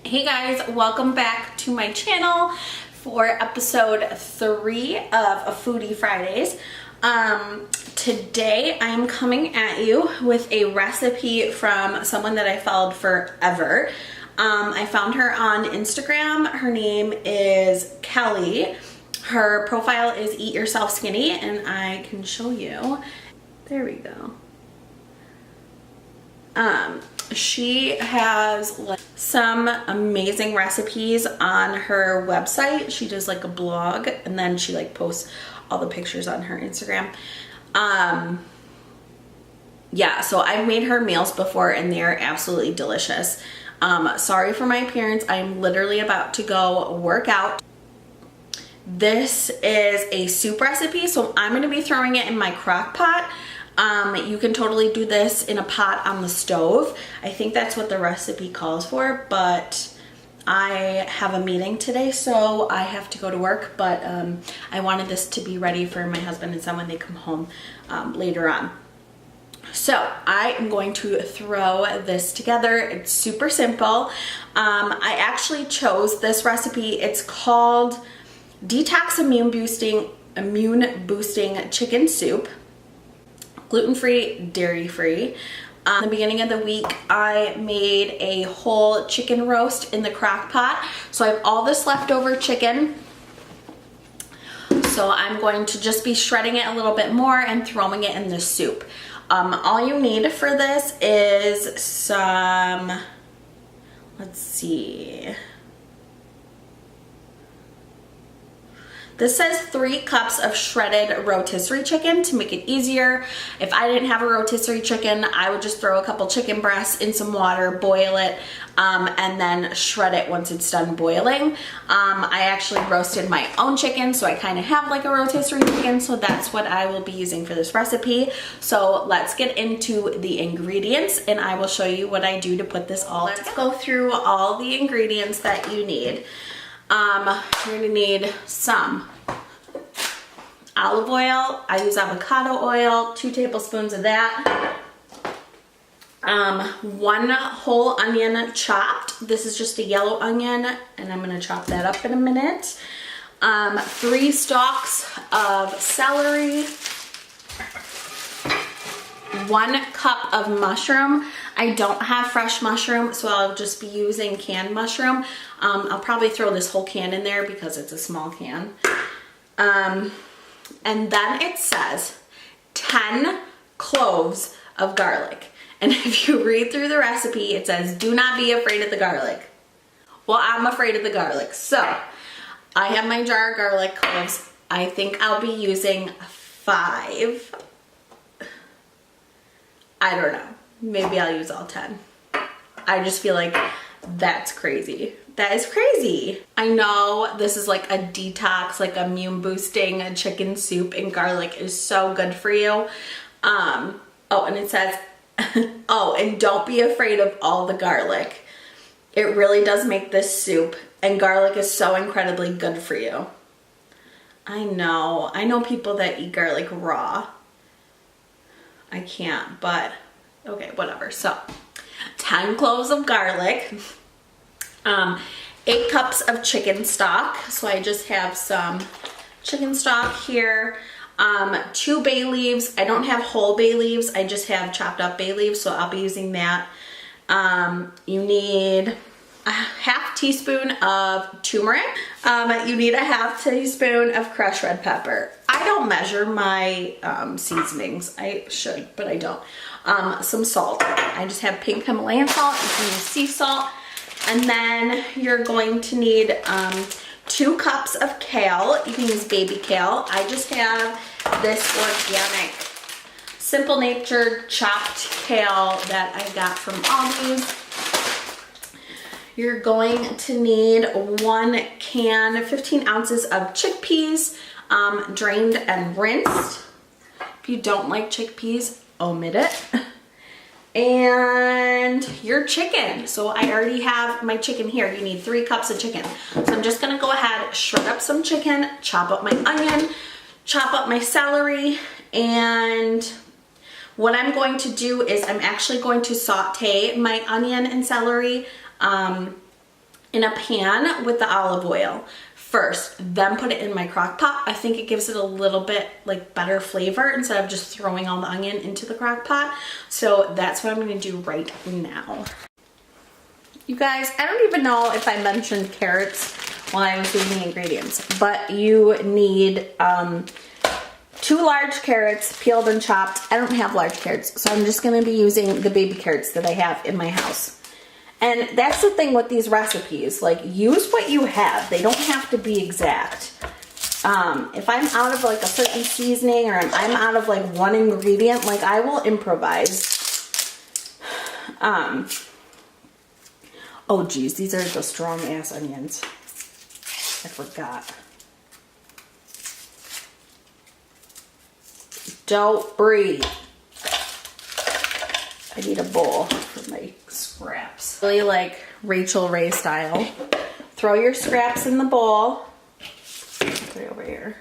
Hey guys, welcome back to my channel for episode 3 of a Foodie Fridays. Today I'm coming at you with a recipe from someone that I followed forever. I found her on Instagram. Her name is Kelly. Her profile is Eat Yourself Skinny, and I can show you. There we go. She has like some amazing recipes on her website. She does like a blog, and then she like posts all the pictures on her Instagram. Yeah, so I've made her meals before and they're absolutely delicious. Sorry for my appearance. I'm literally about to go work out. This is a soup recipe, so I'm going to be throwing it in my crock pot. You can totally do this in a pot on the stove. I think that's what the recipe calls for, but I have a meeting today, so I have to go to work, but I wanted this to be ready for my husband and son when they come home later on. So I am going to throw this together. It's super simple. I actually chose this recipe. It's called Detox Immune Boosting Chicken Soup. Gluten-free, dairy-free. At the beginning of the week, I made a whole chicken roast in the crock pot. So I have all this leftover chicken. So I'm going to just be shredding it a little bit more and throwing it in the soup. All you need for this is some, let's see. This says 3 cups of shredded rotisserie chicken to make it easier. If I didn't have a rotisserie chicken, I would just throw a couple chicken breasts in some water, boil it, and then shred it once it's done boiling. I actually roasted my own chicken, so I kind of have like a rotisserie chicken, so that's what I will be using for this recipe. So let's get into the ingredients, and I will show you what I do to put this all together. Let's go through all the ingredients that you need. You're gonna need some olive oil. I use avocado oil, 2 tablespoons of that. 1 whole onion chopped. This is just a yellow onion, and I'm gonna chop that up in a minute. 3 stalks of celery. 1 cup of mushroom. I don't have fresh mushroom, so I'll just be using canned mushroom. I'll probably throw this whole can in there because it's a small can. And then it says 10 cloves of garlic. And if you read through the recipe, it says, do not be afraid of the garlic. Well, I'm afraid of the garlic. So I have my jar of garlic cloves. I think I'll be using 5. I don't know. Maybe I'll use all 10. I just feel like that's crazy. That is crazy. I know this is like a detox, like immune boosting chicken soup, and garlic is so good for you. Oh, and it says, oh, and don't be afraid of all the garlic. It really does make this soup, and garlic is so incredibly good for you. I know people that eat garlic raw. I can't, but okay, whatever. So 10 cloves of garlic, 8 cups of chicken stock. So I just have some chicken stock here. 2 bay leaves. I don't have whole bay leaves. I just have chopped up bay leaves, so I'll be using that. You need a half teaspoon of turmeric. You need a half teaspoon of crushed red pepper. I don't measure my seasonings. I should, but I don't. Some salt. I just have pink Himalayan salt. You can use sea salt. And then you're going to need 2 cups of kale. You can use baby kale. I just have this organic, Simple Natured chopped kale that I got from Aldi's. You're going to need 1 can, 15 ounces of chickpeas, drained and rinsed. If you don't like chickpeas, omit it. And your chicken. So I already have my chicken here. You need 3 cups of chicken. So I'm just gonna go ahead, shred up some chicken, chop up my onion, chop up my celery, and what I'm going to do is I'm actually going to saute my onion and celery in a pan with the olive oil first, then put it in my crock pot. I think it gives it a little bit like better flavor instead of just throwing all the onion into the crock pot. So that's what I'm gonna do right now. You guys, I don't even know if I mentioned carrots while I was doing the ingredients, but you need 2 large carrots, peeled and chopped. I don't have large carrots, so I'm just gonna be using the baby carrots that I have in my house. And that's the thing with these recipes, like use what you have. They don't have to be exact. If I'm out of like a certain seasoning or I'm out of like one ingredient, like I will improvise. Oh geez, these are the strong ass onions. I forgot. Don't breathe. I need a bowl for my scraps. Really like Rachel Ray style. Throw your scraps in the bowl. Put it over here.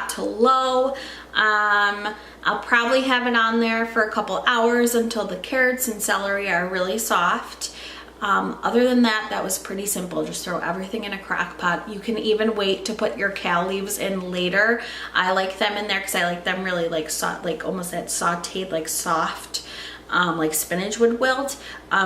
hot to low. I'll probably have it on there for a couple hours until the carrots and celery are really soft. Other than that, that was pretty simple. Just throw everything in a crock pot. You can even wait to put your kale leaves in later. I like them in there because I like them really like almost that sauteed, like soft, like spinach would wilt.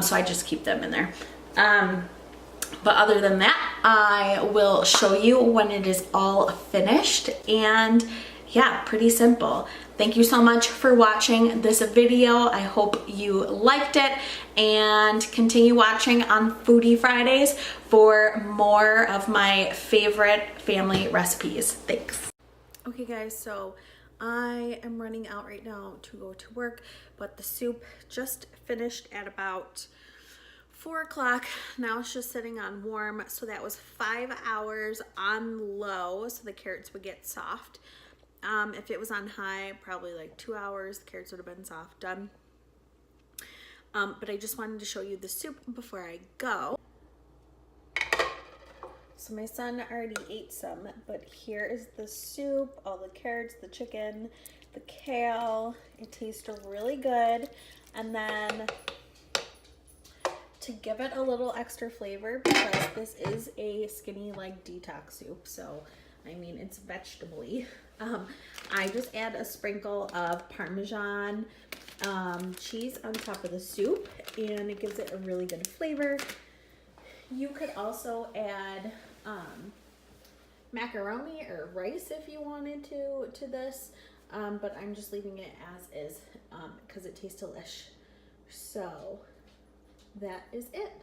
So I just keep them in there. But other than that, I will show you when it is all finished, and yeah, pretty simple. Thank you so much for watching this video. I hope you liked it, and continue watching on Foodie Fridays for more of my favorite family recipes. Thanks. Okay guys, so I am running out right now to go to work, but the soup just finished at about 4 o'clock. Now it's just sitting on warm, so that was 5 hours on low so the carrots would get soft. If it was on high, probably like 2 hours, the carrots would have been soft, done. But I just wanted to show you the soup before I go. So my son already ate some, but here is the soup, all the carrots, the chicken, the kale. It tastes really good. And then to give it a little extra flavor, because this is a skinny like detox soup, so I mean it's vegetable-y, I just add a sprinkle of Parmesan cheese on top of the soup, and it gives it a really good flavor. You could also add macaroni or rice if you wanted to this, but I'm just leaving it as is because it tastes delish. So that is it.